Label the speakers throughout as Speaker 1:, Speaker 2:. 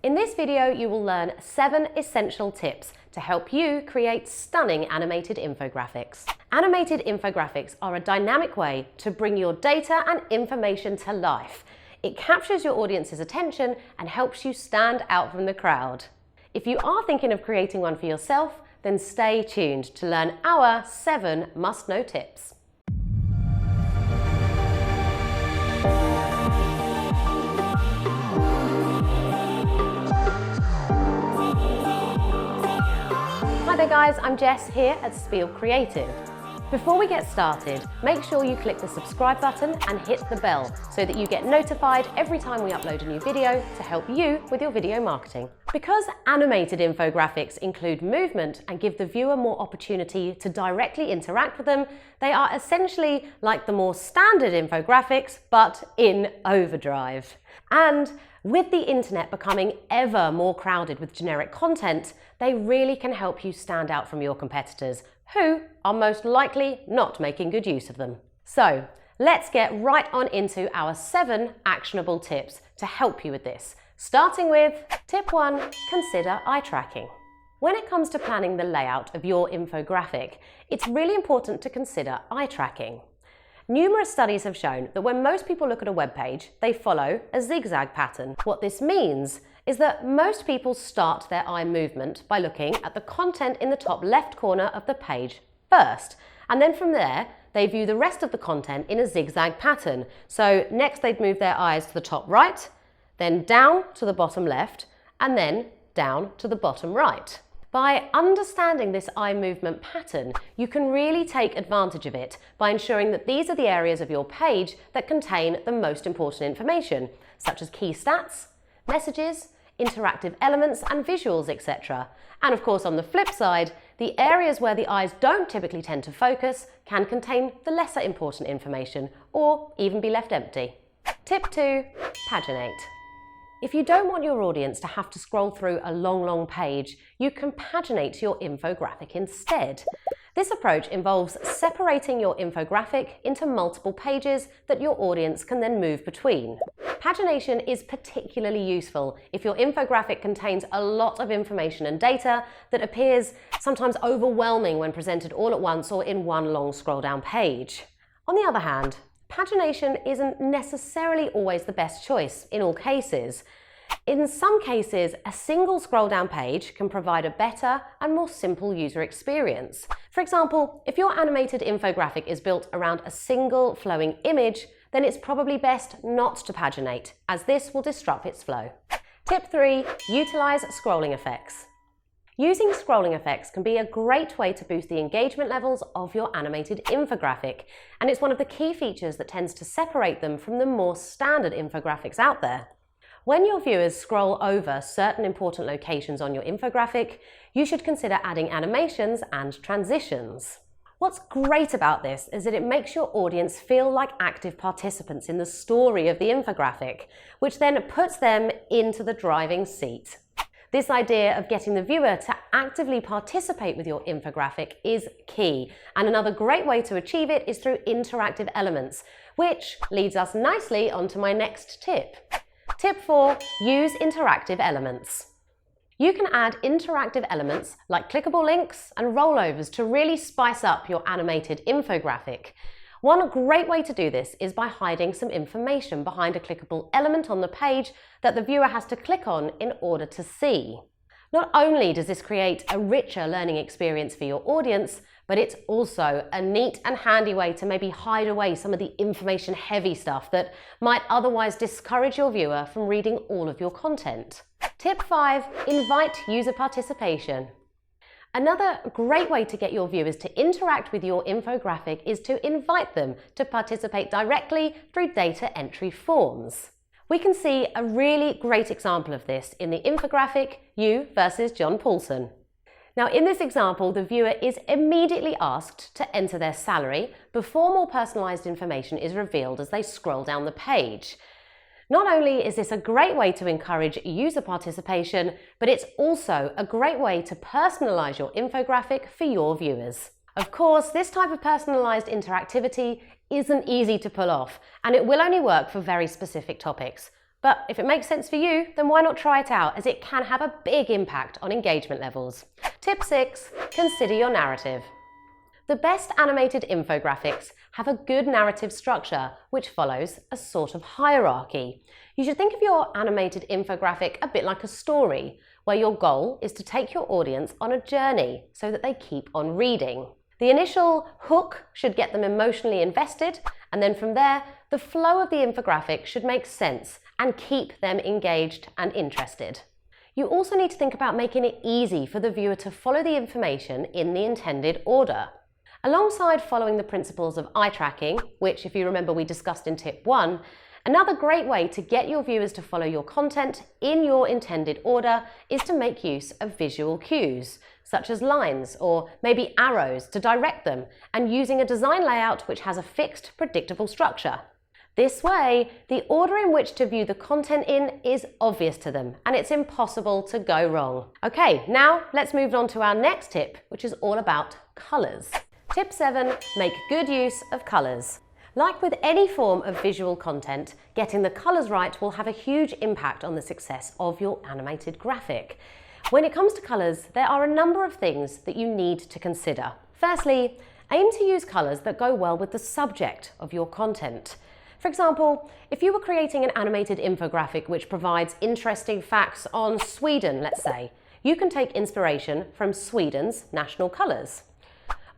Speaker 1: In this video, you will learn 7 essential tips to help you create stunning animated infographics. Animated infographics are a dynamic way to bring your data and information to life. It captures your audience's attention and helps you stand out from the crowd. If you are thinking of creating one for yourself, then stay tuned to learn our 7 must-know tips. Hi there guys, I'm Jess here at Spiel Creative. Before we get started, make sure you click the subscribe button and hit the bell so that you get notified every time we upload a new video to help you with your video marketing. Because animated infographics include movement and give the viewer more opportunity to directly interact with them, they are essentially like the more standard infographics, but in overdrive. And with the internet becoming ever more crowded with generic content, they really can help you stand out from your competitors, who are most likely not making good use of them. So let's get right on into our 7 actionable tips to help you with this. Starting with tip 1, consider eye tracking. When it comes to planning the layout of your infographic, it's really important to consider eye tracking. Numerous studies have shown that when most people look at a web page, they follow a zigzag pattern. What this means is that most people start their eye movement by looking at the content in the top left corner of the page first, and then from there they view the rest of the content in a zigzag pattern. So next they'd move their eyes to the top right, then down to the bottom left, and then down to the bottom right. By understanding this eye movement pattern, you can really take advantage of it by ensuring that these are the areas of your page that contain the most important information, such as key stats, messages, interactive elements and visuals, etc. And of course, on the flip side, the areas where the eyes don't typically tend to focus can contain the lesser important information or even be left empty. Tip 2, paginate. If you don't want your audience to have to scroll through a long page, you can paginate your infographic instead. This approach involves separating your infographic into multiple pages that your audience can then move between. Pagination is particularly useful if your infographic contains a lot of information and data that appears sometimes overwhelming when presented all at once or in one long scroll down page. On the other hand, pagination isn't necessarily always the best choice in all cases. In some cases, a single scroll down page can provide a better and more simple user experience. For example, if your animated infographic is built around a single flowing image, then it's probably best not to paginate, as this will disrupt its flow. Tip 3, utilize scrolling effects. Using scrolling effects can be a great way to boost the engagement levels of your animated infographic, and it's one of the key features that tends to separate them from the more standard infographics out there. When your viewers scroll over certain important locations on your infographic, you should consider adding animations and transitions. What's great about this is that it makes your audience feel like active participants in the story of the infographic, which then puts them into the driving seat. This idea of getting the viewer to actively participate with your infographic is key, and another great way to achieve it is through interactive elements, which leads us nicely onto my next tip. Tip 4, use interactive elements. You can add interactive elements like clickable links and rollovers to really spice up your animated infographic. One great way to do this is by hiding some information behind a clickable element on the page that the viewer has to click on in order to see. Not only does this create a richer learning experience for your audience, but it's also a neat and handy way to maybe hide away some of the information-heavy stuff that might otherwise discourage your viewer from reading all of your content. Tip 5, invite user participation. Another great way to get your viewers to interact with your infographic is to invite them to participate directly through data entry forms. We can see a really great example of this in the infographic You versus John Paulson. Now, in this example, the viewer is immediately asked to enter their salary before more personalized information is revealed as they scroll down the page. Not only is this a great way to encourage user participation, but it's also a great way to personalize your infographic for your viewers. Of course, this type of personalized interactivity isn't easy to pull off, and it will only work for very specific topics. But if it makes sense for you, then why not try it out, as it can have a big impact on engagement levels. Tip 6, consider your narrative. The best animated infographics have a good narrative structure which follows a sort of hierarchy. You should think of your animated infographic a bit like a story, where your goal is to take your audience on a journey so that they keep on reading. The initial hook should get them emotionally invested, and then from there, the flow of the infographic should make sense and keep them engaged and interested. You also need to think about making it easy for the viewer to follow the information in the intended order. Alongside following the principles of eye tracking, which, if you remember, we discussed in tip 1, another great way to get your viewers to follow your content in your intended order is to make use of visual cues, such as lines or maybe arrows to direct them, and using a design layout which has a fixed, predictable structure. This way, the order in which to view the content in is obvious to them, and it's impossible to go wrong. Okay, now let's move on to our next tip, which is all about colours. Tip 7, make good use of colours. Like with any form of visual content, getting the colours right will have a huge impact on the success of your animated graphic. When it comes to colours, there are a number of things that you need to consider. Firstly, aim to use colours that go well with the subject of your content. For example, if you were creating an animated infographic which provides interesting facts on Sweden, let's say, you can take inspiration from Sweden's national colours.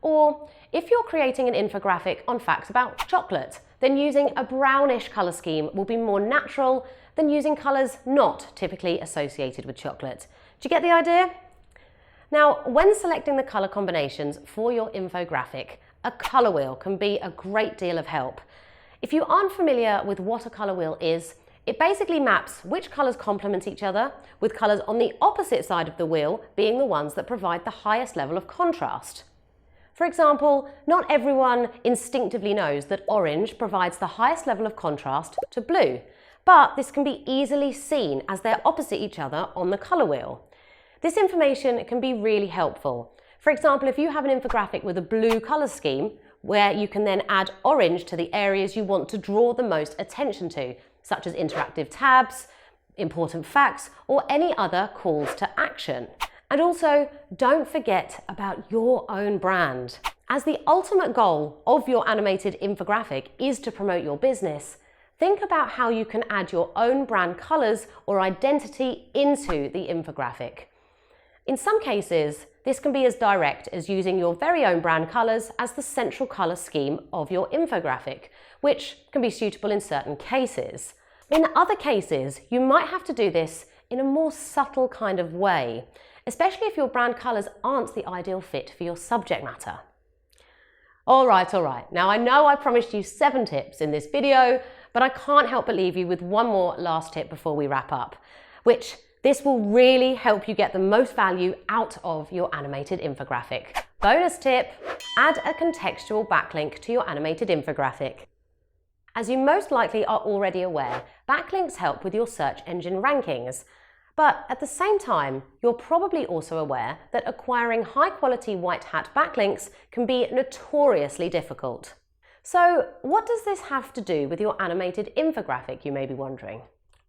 Speaker 1: Or if you're creating an infographic on facts about chocolate, then using a brownish colour scheme will be more natural than using colours not typically associated with chocolate. Do you get the idea? Now, when selecting the colour combinations for your infographic, a colour wheel can be a great deal of help. If you aren't familiar with what a colour wheel is, it basically maps which colours complement each other, with colours on the opposite side of the wheel being the ones that provide the highest level of contrast. For example, not everyone instinctively knows that orange provides the highest level of contrast to blue, but this can be easily seen as they're opposite each other on the colour wheel. This information can be really helpful. For example, if you have an infographic with a blue colour scheme, where you can then add orange to the areas you want to draw the most attention to, such as interactive tabs, important facts, or any other calls to action. And also, don't forget about your own brand. As the ultimate goal of your animated infographic is to promote your business, think about how you can add your own brand colours or identity into the infographic. In some cases, this can be as direct as using your very own brand colours as the central colour scheme of your infographic, which can be suitable in certain cases. In other cases, you might have to do this in a more subtle kind of way, especially if your brand colours aren't the ideal fit for your subject matter. All right. Now I know I promised you 7 tips in this video, but I can't help but leave you with one more last tip before we wrap up, which this will really help you get the most value out of your animated infographic. Bonus tip, add a contextual backlink to your animated infographic. As you most likely are already aware, backlinks help with your search engine rankings. But at the same time, you're probably also aware that acquiring high-quality white hat backlinks can be notoriously difficult. So what does this have to do with your animated infographic, you may be wondering?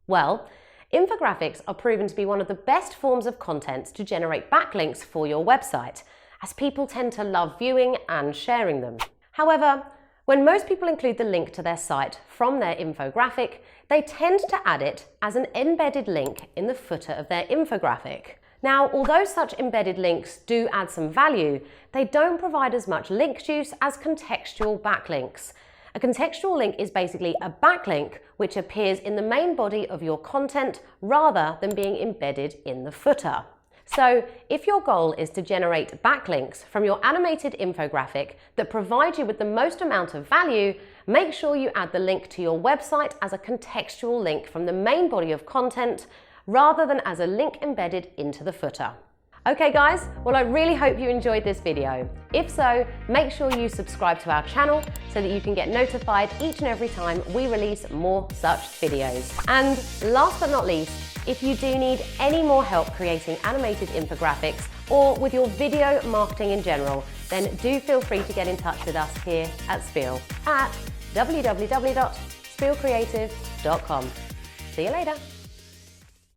Speaker 1: Well, infographics are proven to be one of the best forms of content to generate backlinks for your website, as people tend to love viewing and sharing them. However, when most people include the link to their site from their infographic, they tend to add it as an embedded link in the footer of their infographic. Now, although such embedded links do add some value, they don't provide as much link juice as contextual backlinks. A contextual link is basically a backlink which appears in the main body of your content rather than being embedded in the footer. So if your goal is to generate backlinks from your animated infographic that provide you with the most amount of value, make sure you add the link to your website as a contextual link from the main body of content rather than as a link embedded into the footer. Okay guys, well I really hope you enjoyed this video. If so, make sure you subscribe to our channel so that you can get notified each and every time we release more such videos. And last but not least, if you do need any more help creating animated infographics or with your video marketing in general, then do feel free to get in touch with us here at Spiel at www.spielcreative.com. See you later.